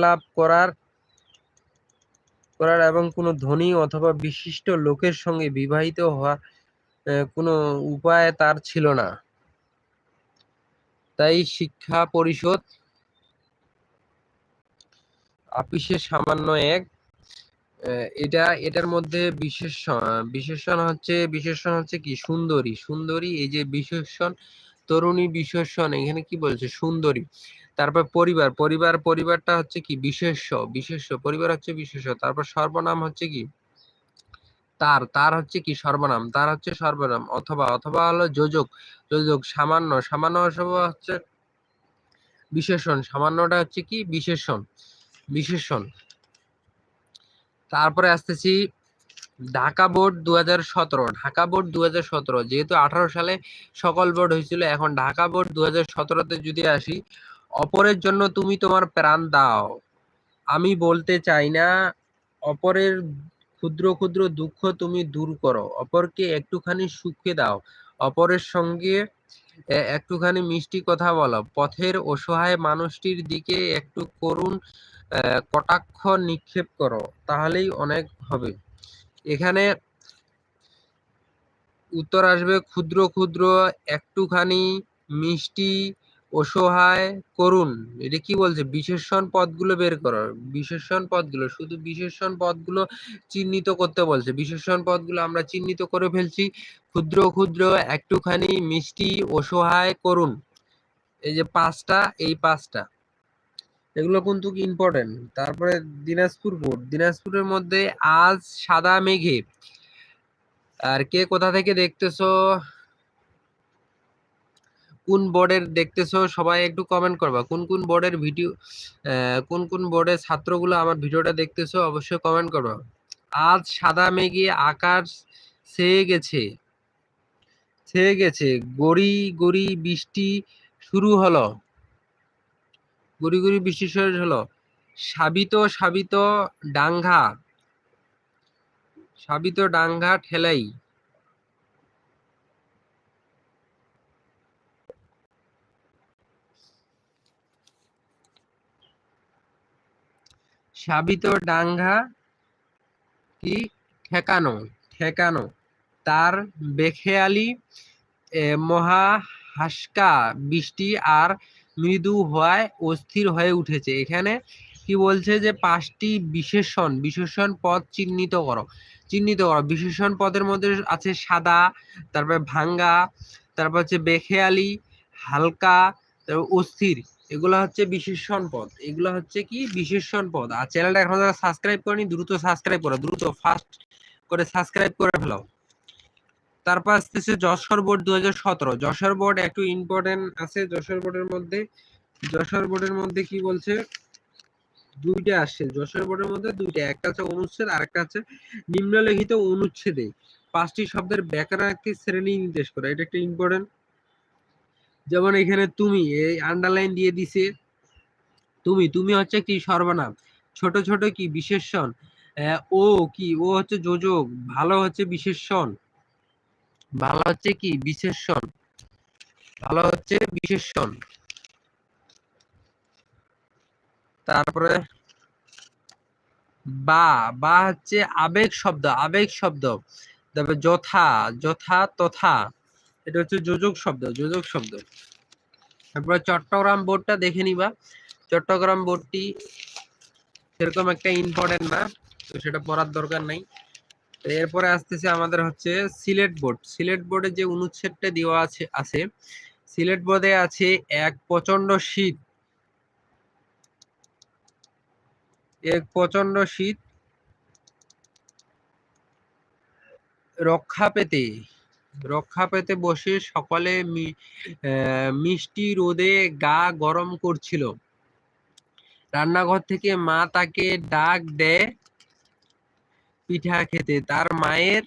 লাভ করার এবং কোনো ধনী অথবা বিশিষ্ট লোকের সঙ্গে বিবাহিত হওয়ার কোনো উপায় তার ছিল না। তাই শিক্ষা পরিষদ আপিসের সামান্য এক এটার মধ্যে বিশেষণ হচ্ছে কি সুন্দরী। এই যে বিশেষণ, তরুণী বিশেষণ, এখানে কি বলছে সুন্দরী। তারপর পরিবারটা হচ্ছে কি বিশেষ্য, পরিবার হচ্ছে বিশেষ্য। তারপর সর্বনাম হচ্ছে কি তার হচ্ছে কি সর্বনাম, অথবা হলো যোজক। সামান্য হচ্ছে বিশেষণ, সামান্যটা হচ্ছে কি বিশেষণ। তারপরে আসতেছি ঢাকা বোর্ড 2017। যেহেতু 18 সালে সকল বোর্ড হয়েছিল, এখন ঢাকা বোর্ড 2017-তে যদি আসি, অপরের জন্য তুমি তোমার প্রাণ দাও। আমি বলতে চাই না, অপরের ক্ষুদ্র ক্ষুদ্র দুঃখ তুমি দূর করো, অপরকে একটুখানি সুখে দাও, অপরের সঙ্গে একটুখানি মিষ্টি কথা বলো, পথের অসহায় মানুষটির দিকে একটু করুণ কটাক্ষ নিক্ষেপ করো, তাহলেই অনেক হবে। এখানে উত্তর আসবে ক্ষুদ্র ক্ষুদ্র, একটুখানি, মিষ্টি, অসহায়, করুণ। এটা কি বলছে? বিশেষণ পদগুলো বের করো। শুধু বিশেষণ পদগুলো চিহ্নিত করতে বলছে। বিশেষণ পদগুলো আমরা চিহ্নিত করে ফেলছি। ক্ষুদ্র ক্ষুদ্র, একটুখানি, মিষ্টি, অসহায়, করুণ। এই যে পাঁচটা এগুলো কিন্তু ইম্পর্টেন্ট। তারপরে দিনাজপুরের মধ্যে আজ সাদা মেঘে। আর কে কোথা থেকে দেখতেছো, কোন বোর্ডের দেখতেছো, সবাই একটু কমেন্ট করবা। কোন বোর্ডের ভিডিও, কোন বোর্ডের ছাত্রগুলো আমার ভিডিওটা দেখতেছো, অবশ্যই কমেন্ট করবা। আজ সাদা মেঘে আকাশ ছেয়ে গেছে, গড়ি গড়ি বৃষ্টি শুরু হলো। সাবিত ডাঙ্গা ঠেলাই। সাবিত ডাঙ্গা কি ঠেকানো। তার বেখেয়ালি মহা হাসকা বৃষ্টি আর মৃদু হওয়ায় অস্থির হয়ে উঠেছে। এখানে কি বলছে যে 5টি বিশেষণ পদ চিহ্নিত করো। বিশেষণ পদের মধ্যে আছে সাদা, তারপরে ভাঙ্গা, তারপর হচ্ছে বেখেয়ালি, হালকা, তারপর অস্থির। এগুলো হচ্ছে বিশেষণ পদ। আর চ্যানেলটা এখন যারা সাবস্ক্রাইব করেনি, দ্রুত সাবস্ক্রাইব করো, দ্রুত ফাস্ট করে সাবস্ক্রাইব করে ফেলো। তারপর আসতেছে যশোর বোর্ড 2017। যশোর বোর্ড একটু ইম্পর্টেন্ট আছে। যশোর বোর্ডের মধ্যে কি বলছে? দুইটা আসছে যশোর বোর্ডের মধ্যে, দুইটা, একটা হচ্ছে অনুচ্ছেদ আর একটা হচ্ছে নিম্নলিখিত অনুচ্ছেদে 5টি শব্দের ব্যাকরণাত্মক শ্রেণী নির্দেশ করে। এটা একটা ইম্পর্টেন্ট। যেমন এখানে তুমি, এই আন্ডারলাইন দিয়ে দিছে। তুমি হচ্ছে কি সর্বনাম, ছোট ছোট কি বিশেষণ, ও হচ্ছে যোজক, ভালো হচ্ছে বিশেষণ। তারপরে বা হচ্ছে আবেগ শব্দ। তারপরে যথা তথা, এটা হচ্ছে যোজক শব্দ। তারপরে চট্টগ্রাম বোর্ডটা দেখে নিবা। চট্টগ্রাম বোর্ডটি সেরকম একটা ইম্পর্টেন্ট না, তো সেটা পড়ার দরকার নাই। এরপরে আসতেছে আমাদের হচ্ছে সিলেট বোর্ডে যে অনুচ্ছেদটা দেওয়া আছে সিলেট বোর্ডে আছে এক প্রচন্ড শীত রক্ষা পেতে বসে সকলে মিষ্টি রোদে গা গরম করছিল। রান্নাঘর থেকে মা তাকে ডাক দেয় পিঠা খেতে। তার মায়ের